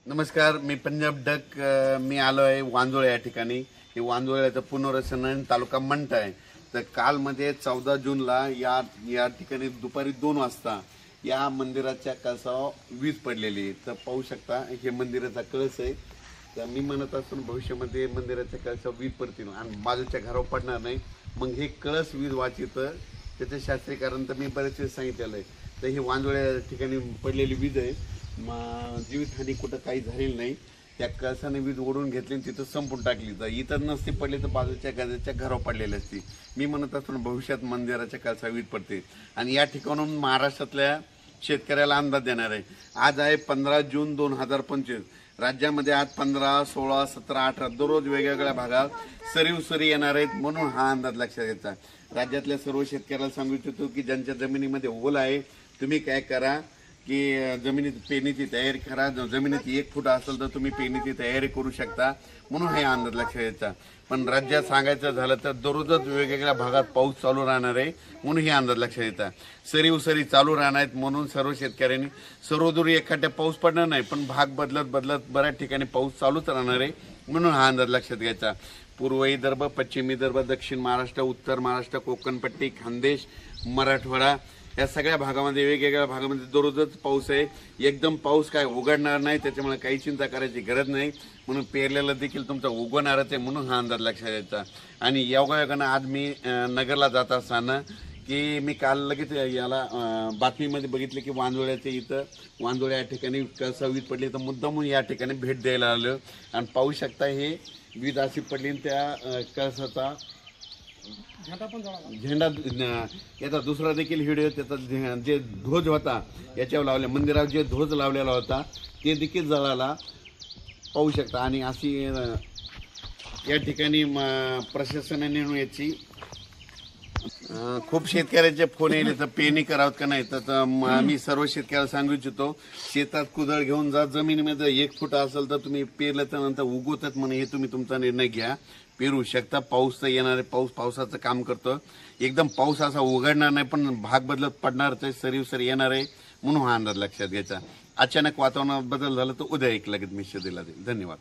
नमस्कार, मी पंजाब डक. मी आलो आहे वांजोळे या ठिकाणी. हे वांजोळ्याचं पुनर्वसन तालुका मंठ आहे. तर काल मध्ये 14 जूनला या ठिकाणी दुपारी 2 वाजता या मंदिराच्या कळसावर वीज पडलेली आहे. तर पाहू शकता हे मंदिराचा कळस आहे. तर मी म्हणत असून भविष्यामध्ये मंदिराच्या कळसावर वीज पडतील आणि बाजूच्या घरावर पडणार नाही. मग हे कळस वीज वाचित त्याचं शास्त्रीय कारण तर मी बरेच वेळेस सांगितलेलं आहे. तर हे वांजोळ्या ठिकाणी पडलेली वीज आहे. जीवितहानी कुठं काही झालेली नाही. त्या कळसाने वीज ओढून घेतली आणि तिथं संपून टाकली. तर इतर नसती पडली तर बाजूच्या गजाच्या घरावर पडलेली असती. मी म्हणत असतो भविष्यात मंदिराच्या कळसा वीज पडते आणि या ठिकाणून महाराष्ट्रातल्या शेतकऱ्याला अंदाज देणार आहे. आज आहे 15 जून 2025. राज्यामध्ये आज 15, 16, 17, 18 दररोज वेगवेगळ्या भागात सरी येणार आहेत. म्हणून हा अंदाज लक्षात घ्यायचा. राज्यातल्या सर्व शेतकऱ्याला सांगू इच्छितो की ज्यांच्या जमिनीमध्ये ओल आहे, तुम्ही काय करा की जमिनीत पेरणीची तयारी करा. जमिनीत 1 फूट असेल तर तुम्ही पेरणीची तयारी करू शकता. म्हणून हे अंदाज लक्षात घ्यायचा. पण राज्यात सांगायचं झालं तर दररोजच वेगवेगळ्या भागात पाऊस चालू राहणार आहे. म्हणून हे अंदाज लक्षात घ्यायचा. सरी चालू राहणार आहेत. म्हणून सर्व शेतकऱ्यांनी सर्वदूर एखाद्या पाऊस पडणार नाही, पण भाग बदलत बऱ्याच ठिकाणी पाऊस चालूच राहणार आहे. म्हणून हा अंदाज लक्षात घ्यायचा. पूर्व विदर्भ, पश्चिम विदर्भ, दक्षिण महाराष्ट्र, उत्तर महाराष्ट्र, कोकणपट्टी, खानदेश, मराठवाडा या सगळ्या भागामध्ये वेगवेगळ्या भागामध्ये दररोजच पाऊस आहे. एकदम पाऊस काय उघडणार नाही, त्याच्यामुळे काही चिंता करायची गरज नाही. म्हणून पेरलेला देखील तुमचा उगवणारच आहे. म्हणून हा अंदाज लक्षात घ्यायचा. आणि योगायोगानं आज मी नगरला जात असताना की मी काल लगेच याला बातमीमध्ये बघितलं की वांजोळ्या या ठिकाणी कळसा वीज पडली. तर मुद्दामून या ठिकाणी भेट द्यायला आलं आणि पाहू शकता हे वीज अशी पडली आणि त्या कळसाचा झेंडा याचा दुसरा देखील व्हिडिओ, त्याचा जे ध्वज होता याच्यावर लावले मंदिरावर जे ध्वज लावलेला होता ते देखील जळाला, पाहू शकता. आणि अशी या ठिकाणी प्रशासनाने याची खूप शेतकऱ्याचे फोन येईल तर पेरणी करावं का नाही. तर मी सर्व शेतकऱ्याला सांगू इच्छितो, शेतात कुदळ घेऊन जा. जमिनीमध्ये 1 फूट असेल तर तुम्ही पेरल्याच्या नंतर उगवतात म्हणून हे तुम्ही तुमचा निर्णय घ्या. पेरू शकता. पाऊस तर येणार आहे. पावसाचं काम करतो. एकदम पाऊस असा उघडणार नाही, पण भाग बदलत पडणारच आहे. सरी येणार आहे. म्हणून हा अंदाज लक्षात घ्यायचा. अचानक वातावरणात बदल झाला तर उद्या एक लगेच मेसेज दिला जाईल. धन्यवाद.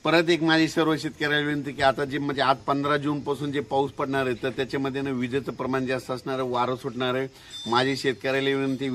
परत एक माझी सर्व शेतकऱ्याला विनंती की आता जे म्हणजे आज 15 जून पासून जे पाऊस पडणार आहे तर त्याच्यामध्ये विजेचं प्रमाण जास्त असणार आहे, वारं सुटणार आहे. माझी शेतकऱ्याला विनंती